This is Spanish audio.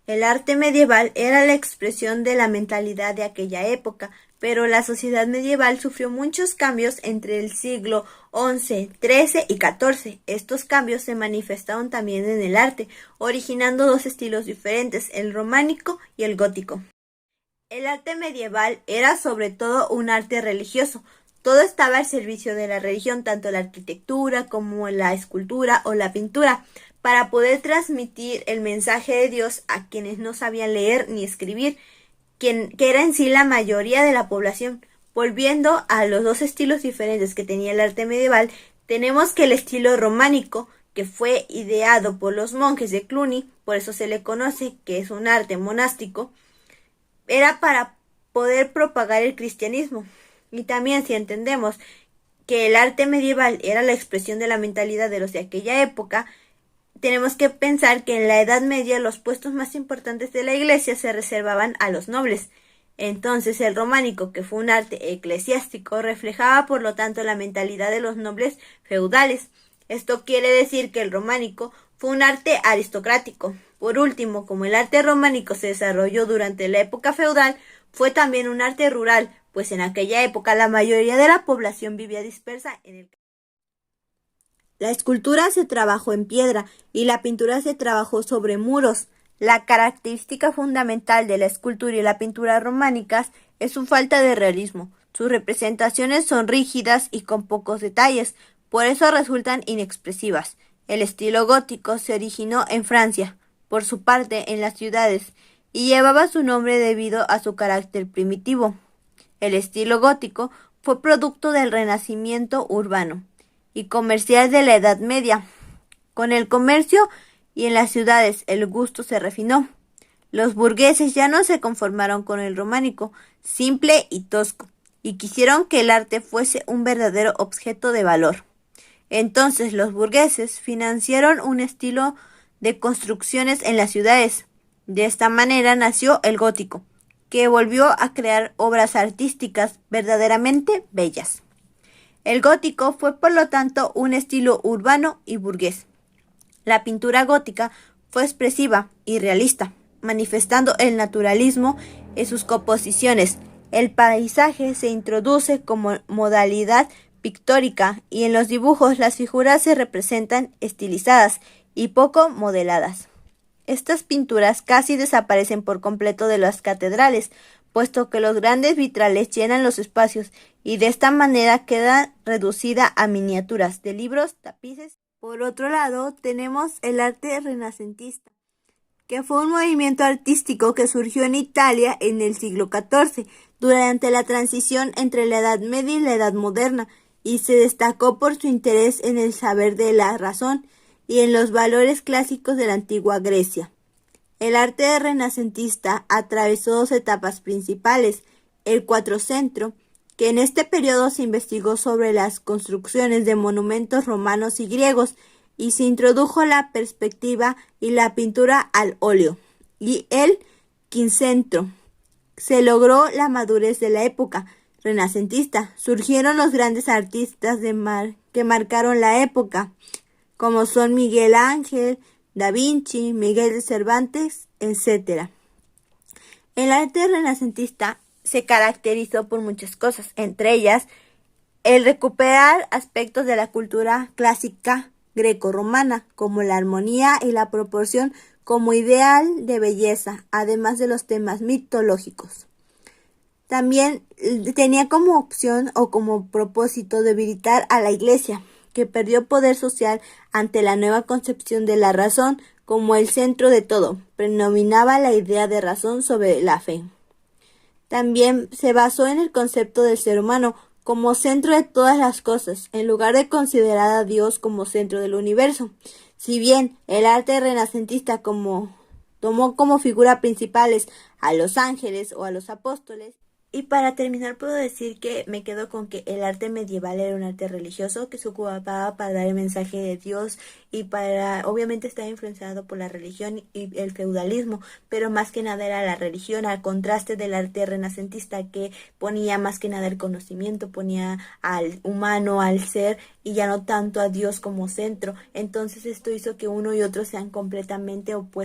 El arte medieval era la expresión de la mentalidad de aquella época, pero la sociedad medieval sufrió muchos cambios entre el siglo XI, XIII y XIV. Estos cambios se manifestaron también en el arte, originando dos estilos diferentes, el románico y el gótico. El arte medieval era sobre todo un arte religioso. Todo estaba al servicio de la religión, tanto la arquitectura como la escultura o la pintura, para poder transmitir el mensaje de Dios a quienes no sabían leer ni escribir, que era en sí la mayoría de la población. Volviendo a los dos estilos diferentes que tenía el arte medieval, tenemos que el estilo románico, que fue ideado por los monjes de Cluny, por eso se le conoce que es un arte monástico, era para poder propagar el cristianismo. Y también, si entendemos que el arte medieval era la expresión de la mentalidad de los de aquella época, tenemos que pensar que en la Edad Media los puestos más importantes de la iglesia se reservaban a los nobles. Entonces el románico, que fue un arte eclesiástico, reflejaba por lo tanto la mentalidad de los nobles feudales. Esto quiere decir que el románico fue un arte aristocrático. Por último, como el arte románico se desarrolló durante la época feudal, fue también un arte rural, pues en aquella época la mayoría de la población vivía dispersa en el campo. La escultura se trabajó en piedra y la pintura se trabajó sobre muros. La característica fundamental de la escultura y la pintura románicas es su falta de realismo. Sus representaciones son rígidas y con pocos detalles, por eso resultan inexpresivas. El estilo gótico se originó en Francia, por su parte en las ciudades, y llevaba su nombre debido a su carácter primitivo. El estilo gótico fue producto del renacimiento urbano y comercial de la Edad Media. Con el comercio y en las ciudades el gusto se refinó. Los burgueses ya no se conformaron con el románico, simple y tosco, y quisieron que el arte fuese un verdadero objeto de valor. Entonces los burgueses financiaron un estilo de construcciones en las ciudades. De esta manera nació el gótico, que volvió a crear obras artísticas verdaderamente bellas. El gótico fue por lo tanto un estilo urbano y burgués. La pintura gótica fue expresiva y realista, manifestando el naturalismo en sus composiciones. El paisaje se introduce como modalidad pictórica y en los dibujos las figuras se representan estilizadas y poco modeladas. Estas pinturas casi desaparecen por completo de las catedrales, puesto que los grandes vitrales llenan los espacios y de esta manera queda reducida a miniaturas de libros, tapices. Por otro lado, tenemos el arte renacentista, que fue un movimiento artístico que surgió en Italia en el siglo XIV, durante la transición entre la Edad Media y la Edad Moderna, y se destacó por su interés en el saber de la razón y en los valores clásicos de la antigua Grecia. El arte renacentista atravesó dos etapas principales: el Quattrocentro, que en este periodo se investigó sobre las construcciones de monumentos romanos y griegos y se introdujo la perspectiva y la pintura al óleo, y el Quinquecentro. Se logró la madurez de la época renacentista. Surgieron los grandes artistas que marcaron la época, como son Miguel Ángel, Da Vinci, Miguel de Cervantes, etc. El arte renacentista se caracterizó por muchas cosas, entre ellas el recuperar aspectos de la cultura clásica grecorromana, como la armonía y la proporción como ideal de belleza, además de los temas mitológicos. También tenía como opción o como propósito debilitar a la Iglesia, que perdió poder social ante la nueva concepción de la razón como el centro de todo. Predominaba la idea de razón sobre la fe. También se basó en el concepto del ser humano como centro de todas las cosas, en lugar de considerar a Dios como centro del universo. Si bien el arte renacentista tomó como figura principales a los ángeles o a los apóstoles. Y para terminar puedo decir que me quedo con que el arte medieval era un arte religioso que se ocupaba para dar el mensaje de Dios y obviamente estaba influenciado por la religión y el feudalismo, pero más que nada era la religión, al contraste del arte renacentista que ponía más que nada el conocimiento, ponía al humano, al ser y ya no tanto a Dios como centro. Entonces esto hizo que uno y otro sean completamente opuestos.